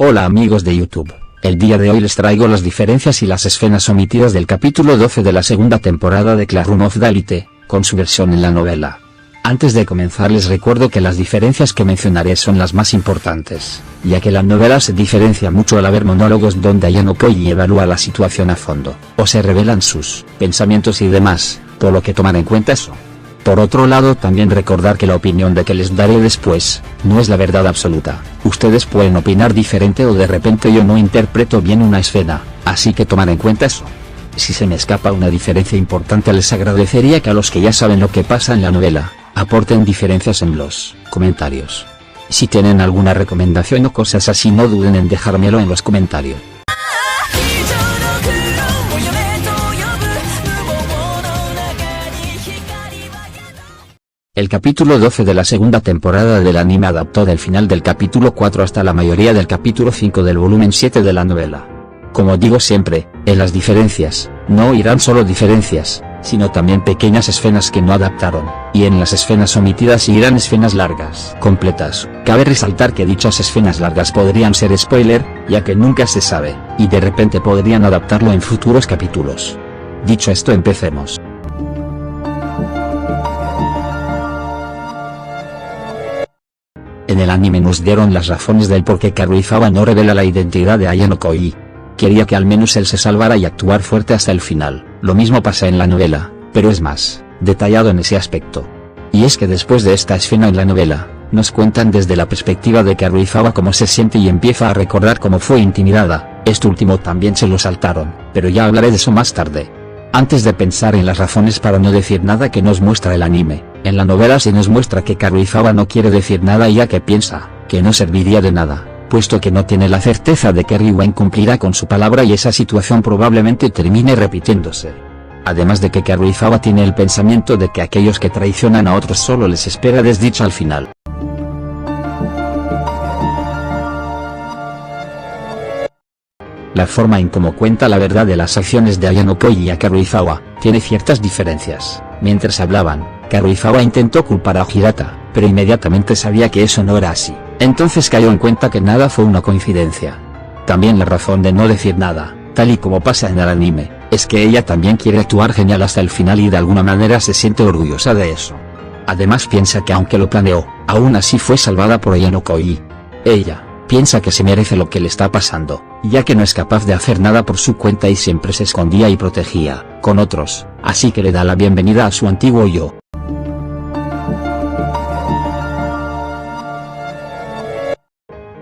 Hola amigos de YouTube, el día de hoy les traigo las diferencias y las escenas omitidas del capítulo 12 de la segunda temporada de Classroom of the Elite, con su versión en la novela. Antes de comenzar les recuerdo que las diferencias que mencionaré son las más importantes, ya que la novela se diferencia mucho al haber monólogos donde Ayano Koji evalúa la situación a fondo, o se revelan sus pensamientos y demás, por lo que tomar en cuenta eso. Por otro lado también recordar que la opinión de que les daré después, no es la verdad absoluta, ustedes pueden opinar diferente o de repente yo no interpreto bien una escena, así que tomar en cuenta eso. Si se me escapa una diferencia importante les agradecería que a los que ya saben lo que pasa en la novela, aporten diferencias en los comentarios. Si tienen alguna recomendación o cosas así no duden en dejármelo en los comentarios. El capítulo 12 de la segunda temporada del anime adaptó del final del capítulo 4 hasta la mayoría del capítulo 5 del volumen 7 de la novela. Como digo siempre, en las diferencias, no irán solo diferencias, sino también pequeñas escenas que no adaptaron, y en las escenas omitidas irán escenas largas, completas. Cabe resaltar que dichas escenas largas podrían ser spoiler, ya que nunca se sabe, y de repente podrían adaptarlo en futuros capítulos. Dicho esto empecemos. En el anime nos dieron las razones del por qué Karuizawa no revela la identidad de Ayano Koji. Quería que al menos él se salvara y actuar fuerte hasta el final. Lo mismo pasa en la novela, pero es más detallado en ese aspecto. Y es que después de esta escena en la novela, nos cuentan desde la perspectiva de Karuizawa cómo se siente y empieza a recordar cómo fue intimidada. Esto último también se lo saltaron, pero ya hablaré de eso más tarde. Antes de pensar en las razones para no decir nada que nos muestra el anime, en la novela se nos muestra que Karuizawa no quiere decir nada ya que piensa que no serviría de nada, puesto que no tiene la certeza de que Ryuen cumplirá con su palabra y esa situación probablemente termine repitiéndose. Además de que Karuizawa tiene el pensamiento de que aquellos que traicionan a otros solo les espera desdicha al final. La forma en cómo cuenta la verdad de las acciones de Ayano Koji a Karuizawa, tiene ciertas diferencias. Mientras hablaban, Karuizawa intentó culpar a Hirata, pero inmediatamente sabía que eso no era así. Entonces cayó en cuenta que nada fue una coincidencia. También la razón de no decir nada, tal y como pasa en el anime, es que ella también quiere actuar genial hasta el final y de alguna manera se siente orgullosa de eso. Además piensa que aunque lo planeó, aún así fue salvada por Ayano Koji. Ella piensa que se merece lo que le está pasando, ya que no es capaz de hacer nada por su cuenta y siempre se escondía y protegía con otros, así que le da la bienvenida a su antiguo yo.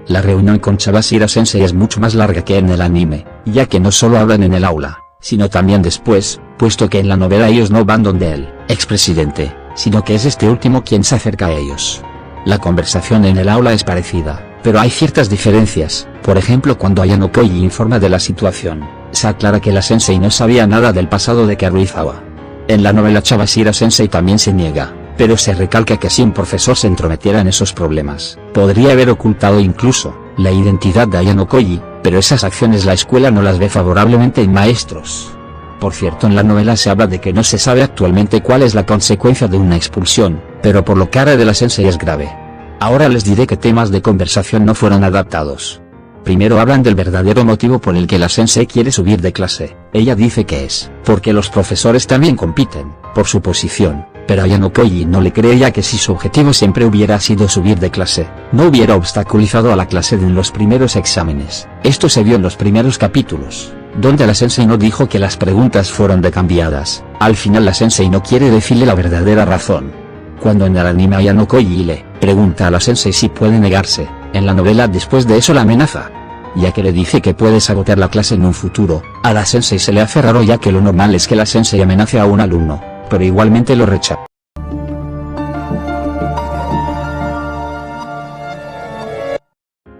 La reunión con Chabashira Sensei es mucho más larga que en el anime, ya que no solo hablan en el aula, sino también después, puesto que en la novela ellos no van donde el expresidente, sino que es este último quien se acerca a ellos. La conversación en el aula es parecida, pero hay ciertas diferencias. Por ejemplo, cuando Ayano Koji informa de la situación, se aclara que la Sensei no sabía nada del pasado de Karuizawa. En la novela Chabashira Sensei también se niega, pero se recalca que si un profesor se entrometiera en esos problemas, podría haber ocultado incluso la identidad de Ayano Koji, pero esas acciones la escuela no las ve favorablemente en maestros. Por cierto, en la novela se habla de que no se sabe actualmente cuál es la consecuencia de una expulsión, pero por lo cara de la Sensei es grave. Ahora les diré qué temas de conversación no fueron adaptados. Primero hablan del verdadero motivo por el que la Sensei quiere subir de clase. Ella dice que es porque los profesores también compiten por su posición, pero Ayano Koji no le cree, ya que si su objetivo siempre hubiera sido subir de clase, no hubiera obstaculizado a la clase en los primeros exámenes. Esto se vio en los primeros capítulos, donde la Sensei no dijo que las preguntas fueron decambiadas. Al final la Sensei no quiere decirle la verdadera razón. Cuando en el anime Ayano Koji le pregunta a la Sensei si puede negarse, en la novela después de eso la amenaza, ya que le dice que puede sabotear la clase en un futuro. A la Sensei se le hace raro, ya que lo normal es que la Sensei amenace a un alumno, pero igualmente lo rechaza.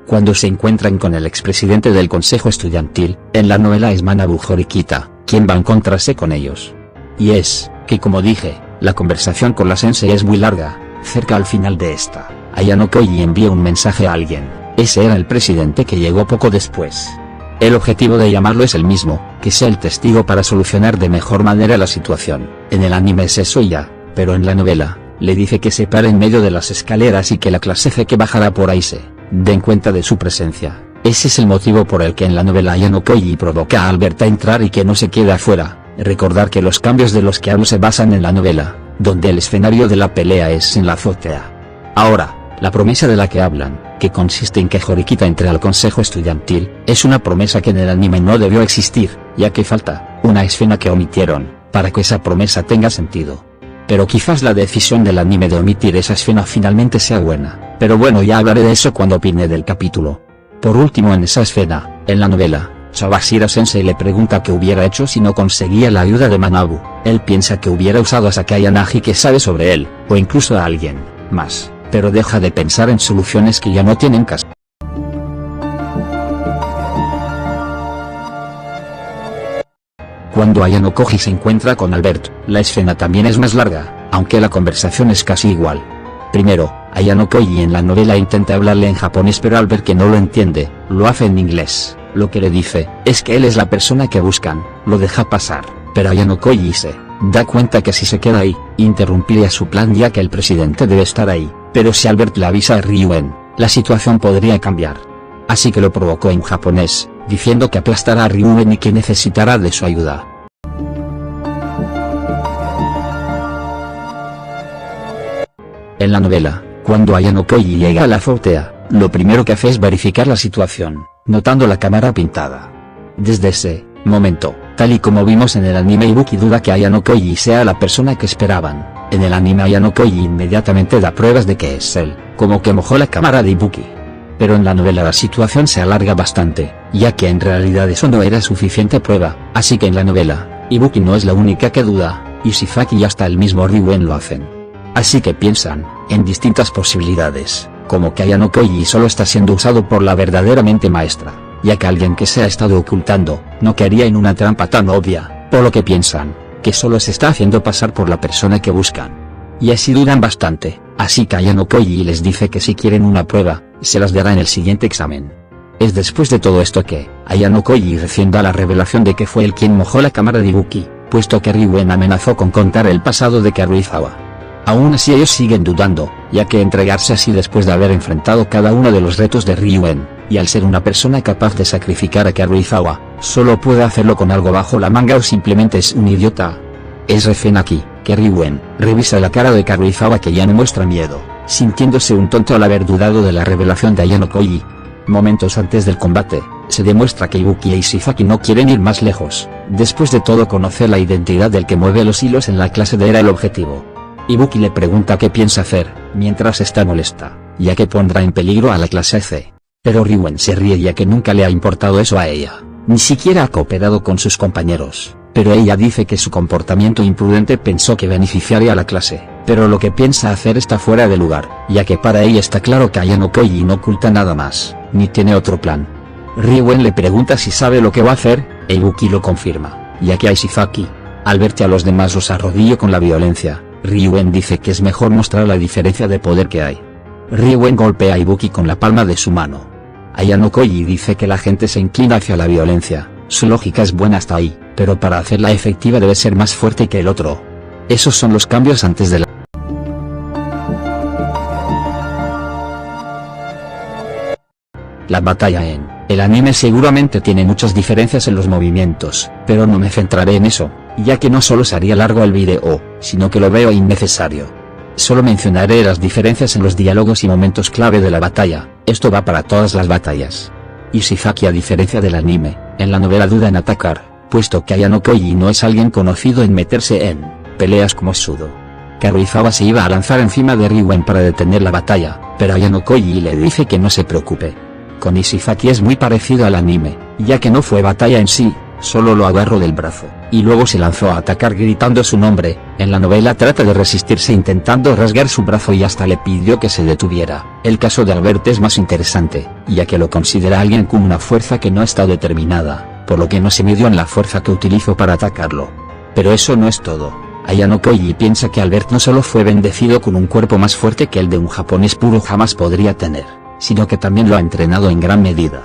Cuando se encuentran con el expresidente del consejo estudiantil, en la novela es Manabu Horikita, quien va a encontrarse con ellos. Y es que, como dije, la conversación con la Sensei es muy larga. Cerca al final de esta, Ayano Koji envía un mensaje a alguien. Ese era el presidente que llegó poco después. El objetivo de llamarlo es el mismo, que sea el testigo para solucionar de mejor manera la situación. En el anime es eso y ya, pero en la novela, le dice que se pare en medio de las escaleras y que la clase C que bajará por ahí se den cuenta de su presencia. Ese es el motivo por el que en la novela Ayano Koji provoca a Albert a entrar y que no se quede afuera. Recordar que los cambios de los que hablo se basan en la novela, donde el escenario de la pelea es en la azotea. Ahora, la promesa de la que hablan, que consiste en que Horikita entre al consejo estudiantil, es una promesa que en el anime no debió existir, ya que falta una escena que omitieron, para que esa promesa tenga sentido. Pero quizás la decisión del anime de omitir esa escena finalmente sea buena, pero bueno, ya hablaré de eso cuando opine del capítulo. Por último, en esa escena, en la novela, Sawashiro Sensei le pregunta qué hubiera hecho si no conseguía la ayuda de Manabu. Él piensa que hubiera usado a Sakai Yanagi, que sabe sobre él, o incluso a alguien más, pero deja de pensar en soluciones que ya no tienen caso. Cuando Ayano Koji se encuentra con Albert, la escena también es más larga, aunque la conversación es casi igual. Primero, Ayano Koji en la novela intenta hablarle en japonés, pero Albert, que no lo entiende, lo hace en inglés. Lo que le dice es que él es la persona que buscan, lo deja pasar, pero Ayano Koji se da cuenta que si se queda ahí, interrumpiría su plan, ya que el presidente debe estar ahí, pero si Albert le avisa a Ryuen, la situación podría cambiar. Así que lo provocó en japonés, diciendo que aplastará a Ryuen y que necesitará de su ayuda. En la novela, cuando Ayano Koji llega a la azotea, lo primero que hace es verificar la situación, notando la cámara pintada. Desde ese momento, tal y como vimos en el anime, Ibuki duda que Ayano Koji sea la persona que esperaban. En el anime Ayano Koji inmediatamente da pruebas de que es él, como que mojó la cámara de Ibuki. Pero en la novela la situación se alarga bastante, ya que en realidad eso no era suficiente prueba, así que en la novela, Ibuki no es la única que duda, y Shizaki y hasta el mismo Ryuen lo hacen. Así que piensan en distintas posibilidades, como que Ayano Koji solo está siendo usado por la verdaderamente maestra, ya que alguien que se ha estado ocultando, no caería en una trampa tan obvia, por lo que piensan que solo se está haciendo pasar por la persona que buscan. Y así dudan bastante, así que Ayano Koji les dice que si quieren una prueba, se las dará en el siguiente examen. Es después de todo esto que Ayano Koji recién da la revelación de que fue él quien mojó la cámara de Ibuki, puesto que Ryuen amenazó con contar el pasado de Karuizawa. Aún así ellos siguen dudando, ya que entregarse así después de haber enfrentado cada uno de los retos de Ryuen, y al ser una persona capaz de sacrificar a Karuizawa, solo puede hacerlo con algo bajo la manga o simplemente es un idiota. Es recién aquí que Ryuen revisa la cara de Karuizawa, que ya no muestra miedo, sintiéndose un tonto al haber dudado de la revelación de Ayano Koji. Momentos antes del combate, se demuestra que Ibuki y Shizaki no quieren ir más lejos. Después de todo, conocer la identidad del que mueve los hilos en la clase D era el objetivo. Ibuki le pregunta qué piensa hacer, mientras está molesta, ya que pondrá en peligro a la clase C. Pero Ryuen se ríe, ya que nunca le ha importado eso a ella, ni siquiera ha cooperado con sus compañeros, pero ella dice que su comportamiento imprudente pensó que beneficiaría a la clase, pero lo que piensa hacer está fuera de lugar, ya que para ella está claro que Ayano Koji no oculta nada más, ni tiene otro plan. Ryuen le pregunta si sabe lo que va a hacer, e Ibuki lo confirma, ya que a Shizaki, al verte a los demás, los arrodillo con la violencia. Ryuen dice que es mejor mostrar la diferencia de poder que hay. Ryuen golpea a Ibuki con la palma de su mano. Ayano Koji dice que la gente se inclina hacia la violencia, su lógica es buena hasta ahí, pero para hacerla efectiva debe ser más fuerte que el otro. Esos son los cambios antes de la batalla. En el anime seguramente tiene muchas diferencias en los movimientos, pero no me centraré en eso, ya que no solo se haría largo el video, sino que lo veo innecesario. Solo mencionaré las diferencias en los diálogos y momentos clave de la batalla. Esto va para todas las batallas. Y Shizaki, a diferencia del anime, en la novela duda en atacar, puesto que Ayano Koji no es alguien conocido en meterse en peleas como Sudo. Karuizawa se iba a lanzar encima de Ryuen para detener la batalla, pero Ayano Koji le dice que no se preocupe. Con Ishizaki es muy parecido al anime, ya que no fue batalla en sí, solo lo agarró del brazo, y luego se lanzó a atacar gritando su nombre. En la novela trata de resistirse intentando rasgar su brazo y hasta le pidió que se detuviera. El caso de Albert es más interesante, ya que lo considera alguien con una fuerza que no está determinada, por lo que no se midió en la fuerza que utilizó para atacarlo. Pero eso no es todo. Ayano Koji piensa que Albert no solo fue bendecido con un cuerpo más fuerte que el de un japonés puro jamás podría tener, sino que también lo ha entrenado en gran medida.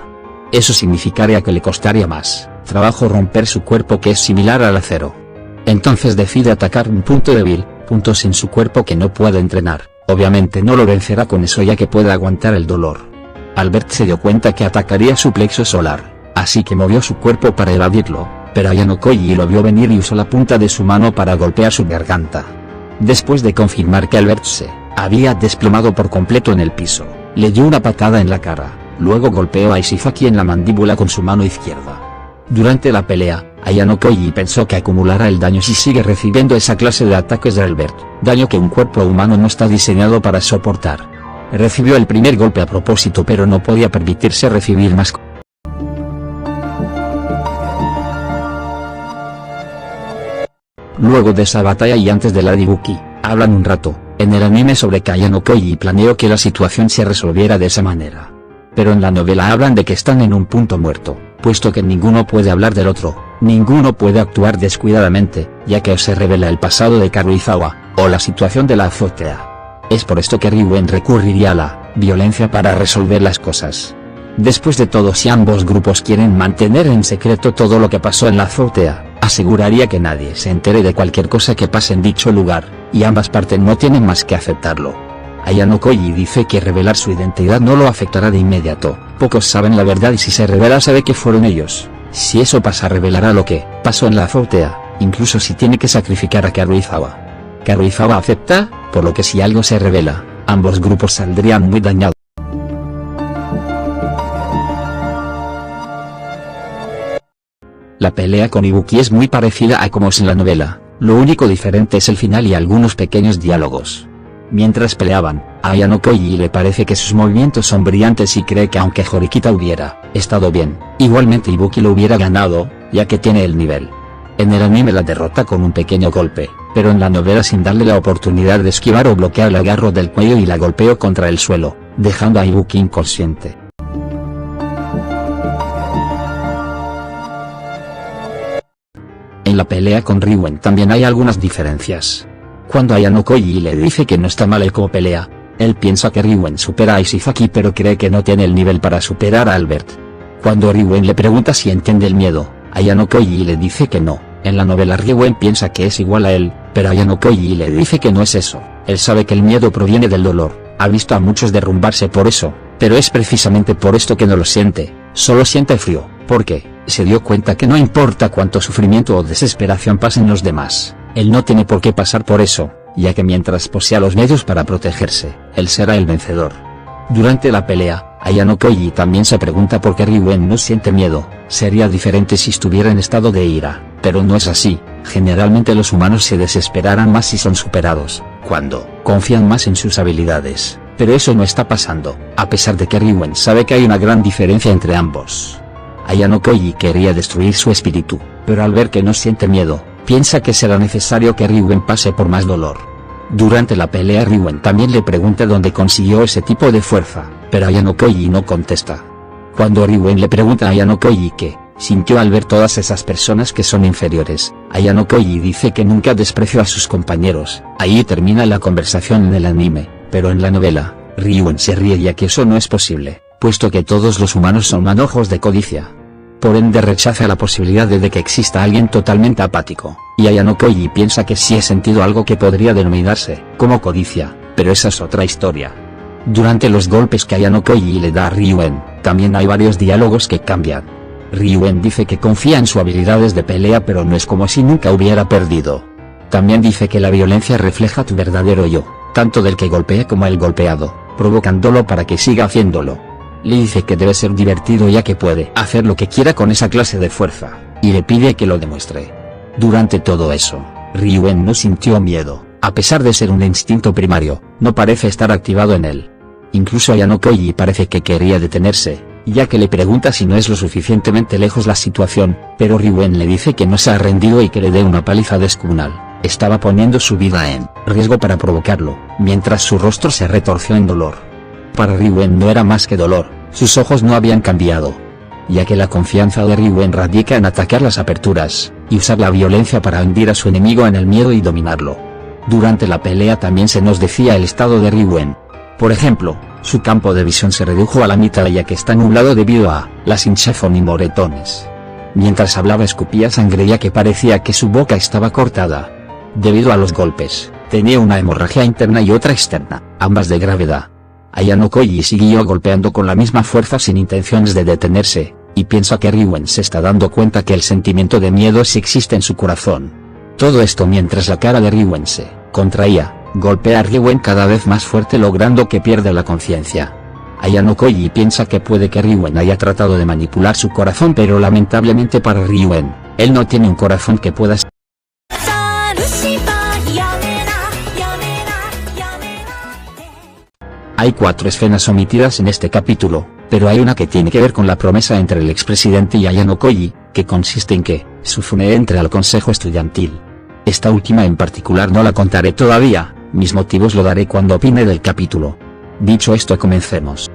Eso significaría que le costaría más trabajo romper su cuerpo, que es similar al acero. Entonces decide atacar un punto débil, puntos en su cuerpo que no puede entrenar. Obviamente no lo vencerá con eso, ya que puede aguantar el dolor. Albert se dio cuenta que atacaría su plexo solar, así que movió su cuerpo para evadirlo, pero Ayano Koji lo vio venir y usó la punta de su mano para golpear su garganta. Después de confirmar que Albert se había desplomado por completo en el piso, le dio una patada en la cara, luego golpeó a Ishizaki en la mandíbula con su mano izquierda. Durante la pelea, Ayano Koji pensó que acumulará el daño si sigue recibiendo esa clase de ataques de Albert, daño que un cuerpo humano no está diseñado para soportar. Recibió el primer golpe a propósito pero no podía permitirse recibir más. Luego de esa batalla y antes de la de Ibuki, hablan un rato, en el anime sobre que Ayano Koji planeó que la situación se resolviera de esa manera. Pero en la novela hablan de que están en un punto muerto, puesto que ninguno puede hablar del otro, ninguno puede actuar descuidadamente, ya que se revela el pasado de Karuizawa, o la situación de la azotea. Es por esto que Ryuen recurriría a la violencia para resolver las cosas. Después de todo, si ambos grupos quieren mantener en secreto todo lo que pasó en la azotea, aseguraría que nadie se entere de cualquier cosa que pase en dicho lugar, y ambas partes no tienen más que aceptarlo. Ayano Koji dice que revelar su identidad no lo afectará de inmediato, pocos saben la verdad y si se revela sabe que fueron ellos. Si eso pasa revelará lo que pasó en la azotea, incluso si tiene que sacrificar a Karuizawa. Karuizawa acepta, por lo que si algo se revela, ambos grupos saldrían muy dañados. La pelea con Ibuki es muy parecida a como es en la novela, lo único diferente es el final y algunos pequeños diálogos. Mientras peleaban, a Ayano Koji le parece que sus movimientos son brillantes y cree que aunque Horikita hubiera estado bien, igualmente Ibuki lo hubiera ganado, ya que tiene el nivel. En el anime la derrota con un pequeño golpe, pero en la novela sin darle la oportunidad de esquivar o bloquear, la agarro del cuello y la golpeó contra el suelo, dejando a Ibuki inconsciente. En la pelea con Ryuen también hay algunas diferencias. Cuando Ayano Koji le dice que no está mal el cómo pelea, él piensa que Ryuen supera a Ishizaki pero cree que no tiene el nivel para superar a Albert. Cuando Ryuen le pregunta si entiende el miedo, Ayano Koji le dice que no. En la novela Ryuen piensa que es igual a él, pero Ayano Koji le dice que no es eso. Él sabe que el miedo proviene del dolor, ha visto a muchos derrumbarse por eso, pero es precisamente por esto que no lo siente, solo siente frío, porque se dio cuenta que no importa cuánto sufrimiento o desesperación pasen los demás, él no tiene por qué pasar por eso, ya que mientras posea los medios para protegerse, él será el vencedor. Durante la pelea, Ayano Koji también se pregunta por qué Ryuen no siente miedo, sería diferente si estuviera en estado de ira, pero no es así, generalmente los humanos se desesperarán más si son superados, cuando confían más en sus habilidades, pero eso no está pasando, a pesar de que Ryuen sabe que hay una gran diferencia entre ambos. Ayano Koji quería destruir su espíritu, pero al ver que no siente miedo, piensa que será necesario que Ryuen pase por más dolor. Durante la pelea Ryuen también le pregunta dónde consiguió ese tipo de fuerza, pero Ayano Koji no contesta. Cuando Ryuen le pregunta a Ayano Koji qué sintió al ver todas esas personas que son inferiores, Ayano Koji dice que nunca despreció a sus compañeros. Ahí termina la conversación en el anime, pero en la novela, Ryuen se ríe ya que eso no es posible, puesto que todos los humanos son manojos de codicia. Por ende rechaza la posibilidad de que exista alguien totalmente apático, y Ayano Koji piensa que sí he sentido algo que podría denominarse como codicia, pero esa es otra historia. Durante los golpes que Ayano Koji le da a Ryuen, también hay varios diálogos que cambian. Ryuen dice que confía en sus habilidades de pelea pero no es como si nunca hubiera perdido. También dice que la violencia refleja tu verdadero yo, tanto del que golpea como el golpeado, provocándolo para que siga haciéndolo. Le dice que debe ser divertido ya que puede hacer lo que quiera con esa clase de fuerza, y le pide que lo demuestre. Durante todo eso, Ryuen no sintió miedo, a pesar de ser un instinto primario, no parece estar activado en él. Incluso Ayano Koji parece que quería detenerse, ya que le pregunta si no es lo suficientemente lejos la situación, pero Ryuen le dice que no se ha rendido y que le dé una paliza descomunal. Estaba poniendo su vida en riesgo para provocarlo, mientras su rostro se retorció en dolor. Para Ryuen no era más que dolor, sus ojos no habían cambiado. Ya que la confianza de Ryuen radica en atacar las aperturas, y usar la violencia para hundir a su enemigo en el miedo y dominarlo. Durante la pelea también se nos decía el estado de Ryuen. Por ejemplo, su campo de visión se redujo a la mitad ya que está nublado debido a las hinchazón y moretones. Mientras hablaba escupía sangre ya que parecía que su boca estaba cortada. Debido a los golpes, tenía una hemorragia interna y otra externa, ambas de gravedad. Ayano Koji siguió golpeando con la misma fuerza sin intenciones de detenerse, y piensa que Ryuen se está dando cuenta que el sentimiento de miedo sí existe en su corazón. Todo esto mientras la cara de Ryuen se contraía, golpea a Ryuen cada vez más fuerte logrando que pierda la conciencia. Ayano Koji piensa que puede que Ryuen haya tratado de manipular su corazón, pero lamentablemente para Ryuen, él no tiene un corazón que pueda. Hay 4 escenas omitidas en este capítulo, pero hay una que tiene que ver con la promesa entre el expresidente y Ayano Koji, que consiste en que Sufune entre al consejo estudiantil. Esta última en particular no la contaré todavía, mis motivos lo daré cuando opine del capítulo. Dicho esto, comencemos.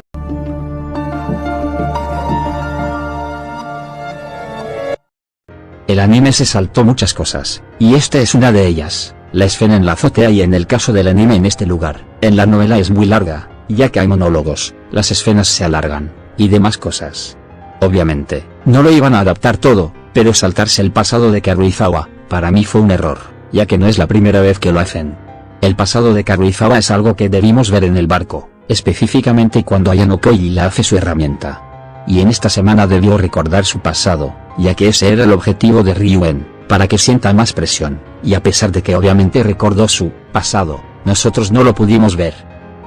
El anime se saltó muchas cosas, y esta es una de ellas, la escena en la azotea, y en el caso del anime en este lugar, en la novela es muy larga, ya que hay monólogos, las escenas se alargan, y demás cosas. Obviamente, no lo iban a adaptar todo, pero saltarse el pasado de Karuizawa, para mí fue un error, ya que no es la primera vez que lo hacen. El pasado de Karuizawa es algo que debimos ver en el barco, específicamente cuando Ayano Koji la hace su herramienta. Y en esta semana debió recordar su pasado, ya que ese era el objetivo de Ryuen, para que sienta más presión, y a pesar de que obviamente recordó su pasado, nosotros no lo pudimos ver.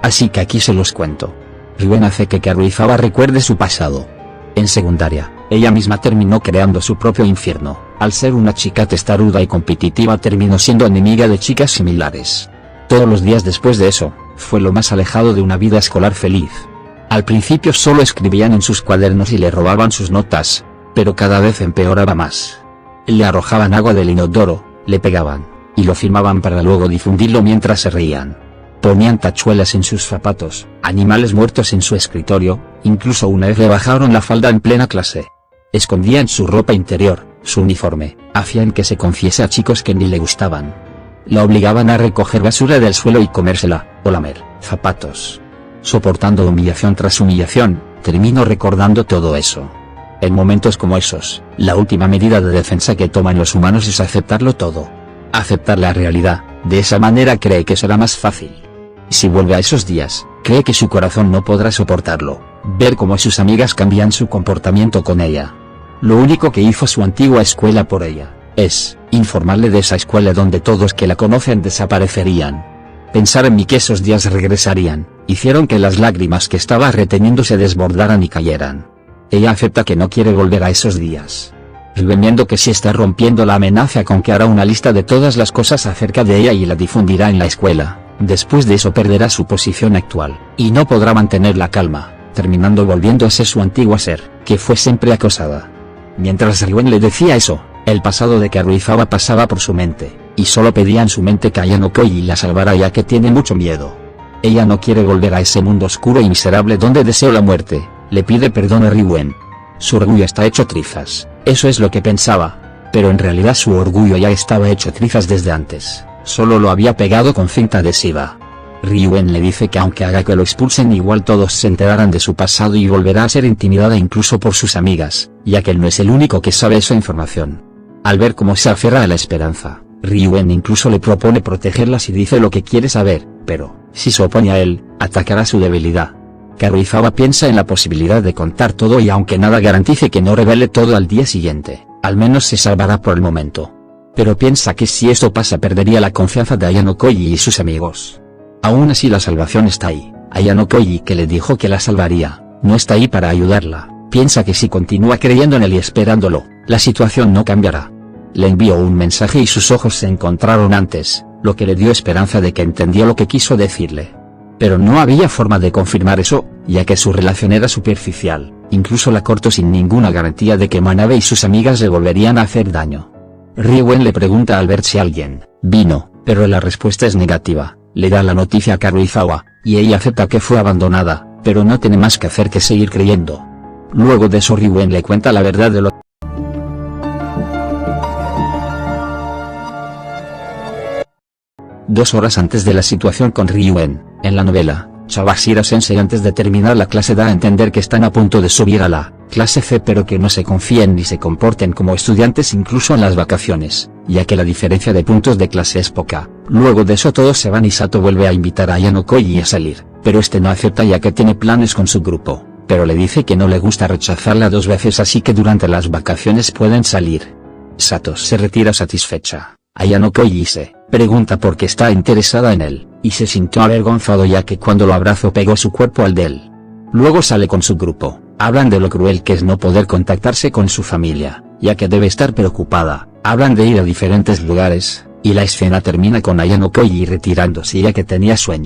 Así que aquí se los cuento. Ryuen hace que Karuizawa recuerde su pasado. En secundaria, ella misma terminó creando su propio infierno, al ser una chica testaruda y competitiva terminó siendo enemiga de chicas similares. Todos los días después de eso, fue lo más alejado de una vida escolar feliz. Al principio solo escribían en sus cuadernos y le robaban sus notas, pero cada vez empeoraba más. Le arrojaban agua del inodoro, le pegaban, y lo filmaban para luego difundirlo mientras se reían. Ponían tachuelas en sus zapatos, animales muertos en su escritorio, incluso una vez le bajaron la falda en plena clase. Escondían su ropa interior, su uniforme, hacían que se confiese a chicos que ni le gustaban. La obligaban a recoger basura del suelo y comérsela, o lamer zapatos. Soportando humillación tras humillación, termino recordando todo eso. En momentos como esos, la última medida de defensa que toman los humanos es aceptarlo todo. Aceptar la realidad, de esa manera cree que será más fácil. Si vuelve a esos días, cree que su corazón no podrá soportarlo, ver cómo sus amigas cambian su comportamiento con ella. Lo único que hizo su antigua escuela por ella, es informarle de esa escuela donde todos que la conocen desaparecerían. Pensar en mí que esos días regresarían, hicieron que las lágrimas que estaba reteniendo se desbordaran y cayeran. Ella acepta que no quiere volver a esos días. Viendo que sí está rompiendo la amenaza con que hará una lista de todas las cosas acerca de ella y la difundirá en la escuela. Después de eso perderá su posición actual, y no podrá mantener la calma, terminando volviendo a ser su antigua ser, que fue siempre acosada. Mientras Ryuen le decía eso, el pasado de Karuizawa pasaba por su mente, y solo pedía en su mente que Ayano Koji la salvara ya que tiene mucho miedo. Ella no quiere volver a ese mundo oscuro y miserable donde deseo la muerte, le pide perdón a Ryuen. Su orgullo está hecho trizas, eso es lo que pensaba, pero en realidad su orgullo ya estaba hecho trizas desde antes, solo lo había pegado con cinta adhesiva. Ryuen le dice que aunque haga que lo expulsen igual todos se enterarán de su pasado y volverá a ser intimidada incluso por sus amigas, ya que él no es el único que sabe esa información. Al ver cómo se aferra a la esperanza, Ryuen incluso le propone protegerla si dice lo que quiere saber, pero, si se opone a él, atacará su debilidad. Karuizawa piensa en la posibilidad de contar todo y aunque nada garantice que no revele todo al día siguiente, al menos se salvará por el momento. Pero piensa que si esto pasa perdería la confianza de Ayano Koji y sus amigos. Aún así la salvación está ahí, Ayano Koji que le dijo que la salvaría, no está ahí para ayudarla, piensa que si continúa creyendo en él y esperándolo, la situación no cambiará. Le envió un mensaje y sus ojos se encontraron antes, lo que le dio esperanza de que entendió lo que quiso decirle. Pero no había forma de confirmar eso, ya que su relación era superficial, incluso la cortó sin ninguna garantía de que Manabe y sus amigas le volverían a hacer daño. Ryuen le pregunta al ver si alguien vino, pero la respuesta es negativa, le da la noticia a Karuizawa, y ella acepta que fue abandonada, pero no tiene más que hacer que seguir creyendo. Luego de eso Ryuen le cuenta la verdad de lo 2 horas antes de la situación con Ryuen, en la novela, Shabashira Sensei antes de terminar la clase da a entender que están a punto de subir a la clase C pero que no se confíen ni se comporten como estudiantes incluso en las vacaciones, ya que la diferencia de puntos de clase es poca. Luego de eso todos se van y Sato vuelve a invitar a Ayano Koji a salir, pero este no acepta ya que tiene planes con su grupo, pero le dice que no le gusta rechazarla 2 veces, así que durante las vacaciones pueden salir. Sato se retira satisfecha. Ayano Koji se pregunta por qué está interesada en él, y se sintió avergonzado ya que cuando lo abrazó pegó su cuerpo al de él. Luego sale con su grupo, hablan de lo cruel que es no poder contactarse con su familia, ya que debe estar preocupada, hablan de ir a diferentes lugares, y la escena termina con Ayano Koji retirándose ya que tenía sueño.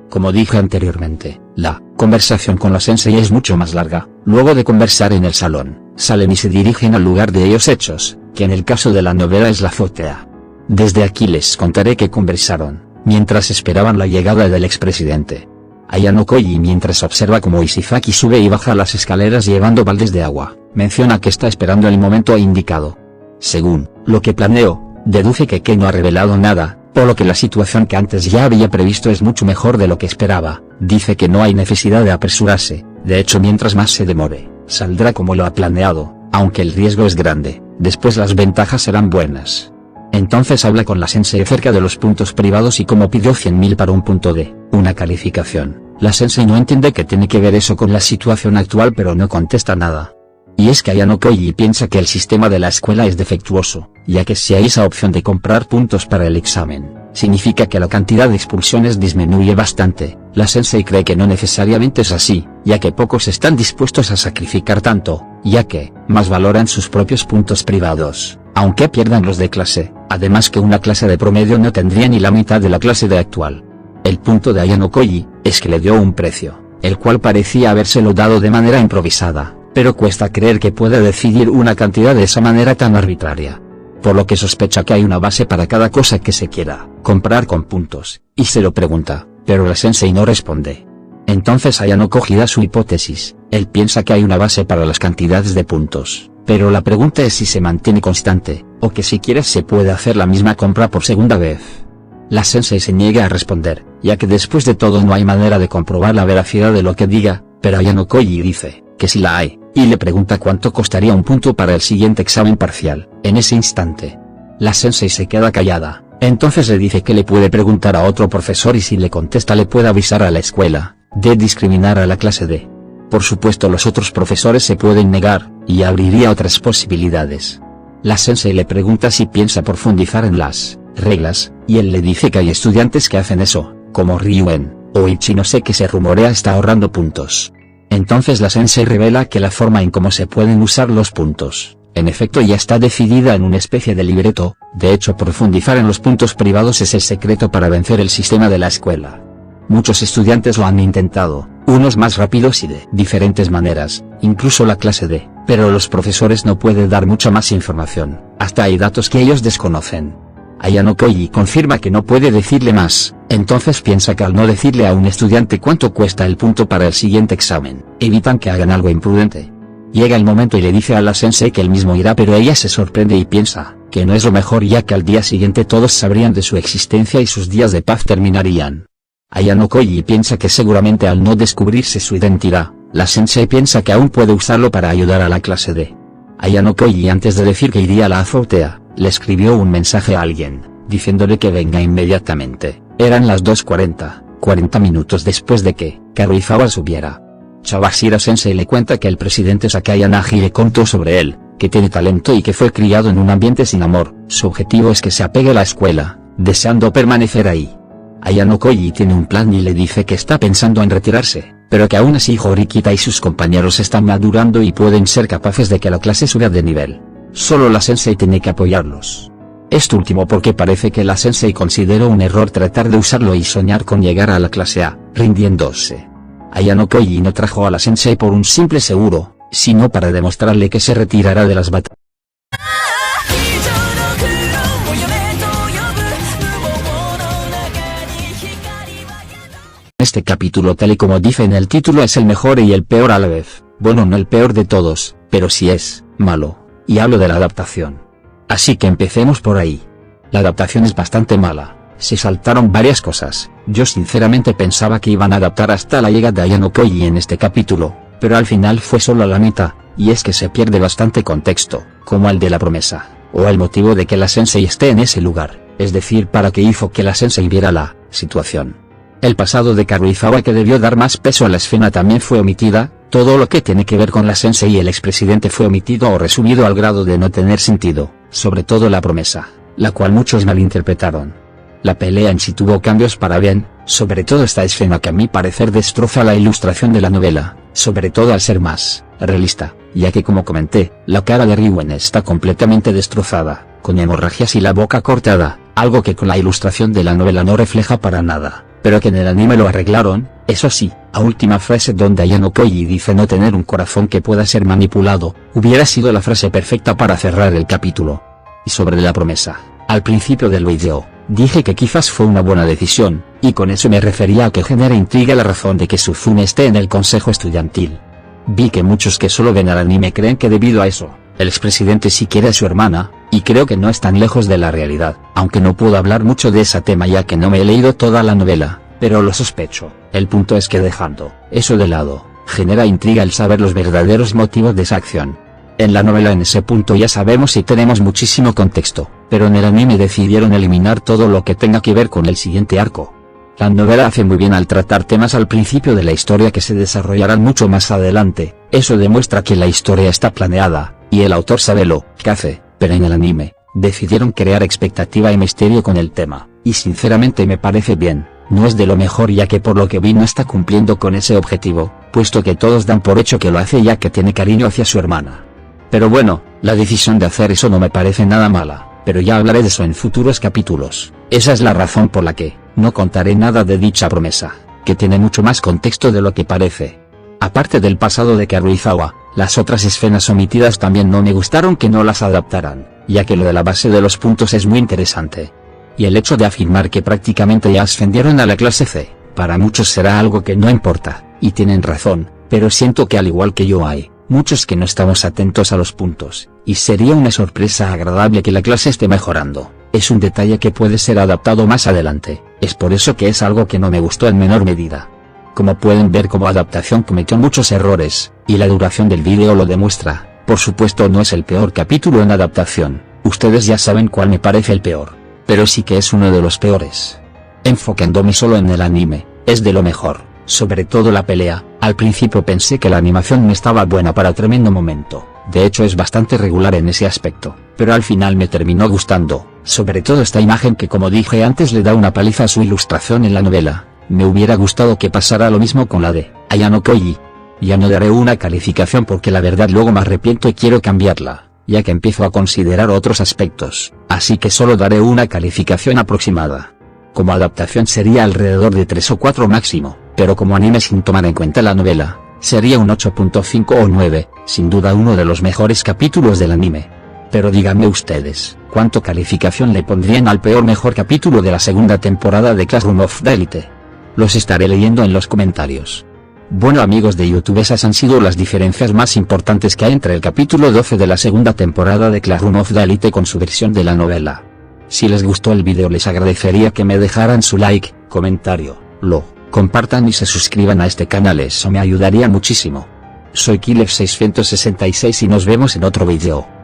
Como dije anteriormente, la conversación con la sensei es mucho más larga. Luego de conversar en el salón, salen y se dirigen al lugar de ellos hechos, que en el caso de la novela es la azotea. Desde aquí les contaré que conversaron, mientras esperaban la llegada del expresidente. Ayano Koji, mientras observa cómo Ishizaki sube y baja las escaleras llevando baldes de agua, menciona que está esperando el momento indicado. Según lo que planeó, deduce que Kei no ha revelado nada, por lo que la situación que antes ya había previsto es mucho mejor de lo que esperaba. Dice que no hay necesidad de apresurarse, de hecho mientras más se demore, saldrá como lo ha planeado, aunque el riesgo es grande, después las ventajas serán buenas. Entonces habla con la sensei acerca de los puntos privados y como pidió 100.000 para un punto de una calificación, la sensei no entiende que tiene que ver eso con la situación actual pero no contesta nada. Y es que Ayano Koji piensa que el sistema de la escuela es defectuoso, ya que si hay esa opción de comprar puntos para el examen, significa que la cantidad de expulsiones disminuye bastante. La sensei cree que no necesariamente es así, ya que pocos están dispuestos a sacrificar tanto, ya que más valoran sus propios puntos privados, aunque pierdan los de clase, además que una clase de promedio no tendría ni la mitad de la clase de actual. El punto de Ayano Koji es que le dio un precio, el cual parecía habérselo dado de manera improvisada, pero cuesta creer que pueda decidir una cantidad de esa manera tan arbitraria. Por lo que sospecha que hay una base para cada cosa que se quiera comprar con puntos, y se lo pregunta, pero la sensei no responde. Entonces Ayano Koji da su hipótesis, él piensa que hay una base para las cantidades de puntos, pero la pregunta es si se mantiene constante, o que si quieres se puede hacer la misma compra por segunda vez. La sensei se niega a responder, ya que después de todo no hay manera de comprobar la veracidad de lo que diga, pero Ayano Koji dice que sí la hay, y le pregunta cuánto costaría un punto para el siguiente examen parcial. En ese instante, la sensei se queda callada, entonces le dice que le puede preguntar a otro profesor y si le contesta le puede avisar a la escuela de discriminar a la clase D. Por supuesto los otros profesores se pueden negar, y abriría otras posibilidades. La sensei le pregunta si piensa profundizar en las reglas, y él le dice que hay estudiantes que hacen eso, como Ryuen, o Ichi no sé que se rumorea está ahorrando puntos. Entonces la sensei revela que la forma en cómo se pueden usar los puntos, en efecto ya está decidida en una especie de libreto. De hecho profundizar en los puntos privados es el secreto para vencer el sistema de la escuela. Muchos estudiantes lo han intentado, unos más rápidos y de diferentes maneras, incluso la clase D, pero los profesores no pueden dar mucha más información, hasta hay datos que ellos desconocen. Ayano Koji confirma que no puede decirle más, entonces piensa que al no decirle a un estudiante cuánto cuesta el punto para el siguiente examen, evitan que hagan algo imprudente. Llega el momento y le dice a la sensei que él mismo irá, pero ella se sorprende y piensa que no es lo mejor ya que al día siguiente todos sabrían de su existencia y sus días de paz terminarían. Ayano Koji piensa que seguramente al no descubrirse su identidad, la sensei piensa que aún puede usarlo para ayudar a la clase D. Ayano Koji antes de decir que iría a la azotea, le escribió un mensaje a alguien, diciéndole que venga inmediatamente. Eran las 2:40, 40 minutos después de que Karuizawa subiera. Chawashira Sensei le cuenta que el presidente Sakai Yanagi le contó sobre él, que tiene talento y que fue criado en un ambiente sin amor. Su objetivo es que se apegue a la escuela, deseando permanecer ahí. Ayano Koji tiene un plan y le dice que está pensando en retirarse, pero que aún así Horikita y sus compañeros están madurando y pueden ser capaces de que la clase suba de nivel. Solo la sensei tiene que apoyarlos. Esto último porque parece que la sensei consideró un error tratar de usarlo y soñar con llegar a la clase A, rindiéndose. Ayano Koji no trajo a la sensei por un simple seguro, sino para demostrarle que se retirará de las batallas. Este capítulo, tal y como dice en el título, es el mejor y el peor a la vez. Bueno, no el peor de todos, pero sí es malo, y hablo de la adaptación. Así que empecemos por ahí. La adaptación es bastante mala, se saltaron varias cosas. Yo sinceramente pensaba que iban a adaptar hasta la llegada de Ayano Koji en este capítulo, pero al final fue solo la mitad, y es que se pierde bastante contexto, como el de la promesa. o el motivo de que la sensei esté en ese lugar, es decir, para qué hizo que la sensei viera la situación. El pasado de Karuizawa, que debió dar más peso a la escena, también fue omitida. Todo lo que tiene que ver con la sensei y el expresidente fue omitido o resumido al grado de no tener sentido, sobre todo la promesa, la cual muchos malinterpretaron. La pelea en sí tuvo cambios para bien, sobre todo esta escena que a mi parecer destroza la ilustración de la novela, sobre todo al ser más realista, ya que, como comenté, la cara de Riwen está completamente destrozada, con hemorragias y la boca cortada, algo que con la ilustración de la novela no refleja para nada, pero que en el anime lo arreglaron. Eso sí, a última frase donde Ayano Koji dice no tener un corazón que pueda ser manipulado, hubiera sido la frase perfecta para cerrar el capítulo. Y sobre la promesa, al principio del video, dije que quizás fue una buena decisión, y con eso me refería a que genera intriga la razón de que Suzume esté en el consejo estudiantil. Vi que muchos que solo ven al anime creen que debido a eso, el expresidente sí quiere a su hermana, y creo que no es tan lejos de la realidad, aunque no puedo hablar mucho de ese tema ya que no me he leído toda la novela, pero lo sospecho. El punto es que, dejando eso de lado, genera intriga el saber los verdaderos motivos de esa acción. En la novela en ese punto ya sabemos y tenemos muchísimo contexto, pero en el anime decidieron eliminar todo lo que tenga que ver con el siguiente arco. La novela hace muy bien al tratar temas al principio de la historia que se desarrollarán mucho más adelante. Eso demuestra que la historia está planeada, y el autor sabe lo que hace, pero en el anime, decidieron crear expectativa y misterio con el tema, y sinceramente me parece bien. No es de lo mejor ya que por lo que vi no está cumpliendo con ese objetivo, puesto que todos dan por hecho que lo hace ya que tiene cariño hacia su hermana. Pero bueno, la decisión de hacer eso no me parece nada mala, pero ya hablaré de eso en futuros capítulos. Esa es la razón por la que no contaré nada de dicha promesa, que tiene mucho más contexto de lo que parece. Aparte del pasado de Karuizawa, las otras escenas omitidas también no me gustaron que no las adaptaran, ya que lo de la base de los puntos es muy interesante. Y el hecho de afirmar que prácticamente ya ascendieron a la clase C, para muchos será algo que no importa, y tienen razón, pero siento que al igual que yo hay muchos que no estamos atentos a los puntos, y sería una sorpresa agradable que la clase esté mejorando. Es un detalle que puede ser adaptado más adelante, es por eso que es algo que no me gustó en menor medida. Como pueden ver, como adaptación cometió muchos errores, y la duración del vídeo lo demuestra. Por supuesto no es el peor capítulo en adaptación, ustedes ya saben cuál me parece el peor, pero sí que es uno de los peores. Enfocándome solo en el anime, es de lo mejor, sobre todo la pelea. Al principio pensé que la animación no estaba buena para tremendo momento, de hecho es bastante regular en ese aspecto, pero al final me terminó gustando, sobre todo esta imagen que, como dije antes, le da una paliza a su ilustración en la novela. Me hubiera gustado que pasara lo mismo con la de Ayano Koji. Ya no daré una calificación porque la verdad luego me arrepiento y quiero cambiarla, ya que empiezo a considerar otros aspectos, así que solo daré una calificación aproximada. Como adaptación sería alrededor de 3 o 4 máximo, pero como anime sin tomar en cuenta la novela, sería un 8.5 o 9, sin duda uno de los mejores capítulos del anime. Pero díganme ustedes, ¿cuánto calificación le pondrían al peor mejor capítulo de la segunda temporada de Classroom of the Elite? Los estaré leyendo en los comentarios. Bueno amigos de YouTube, esas han sido las diferencias más importantes que hay entre el capítulo 12 de la segunda temporada de Classroom of the Elite con su versión de la novela. Si les gustó el video les agradecería que me dejaran su like, comentario, lo compartan y se suscriban a este canal, eso me ayudaría muchísimo. Soy Killer666 y nos vemos en otro video.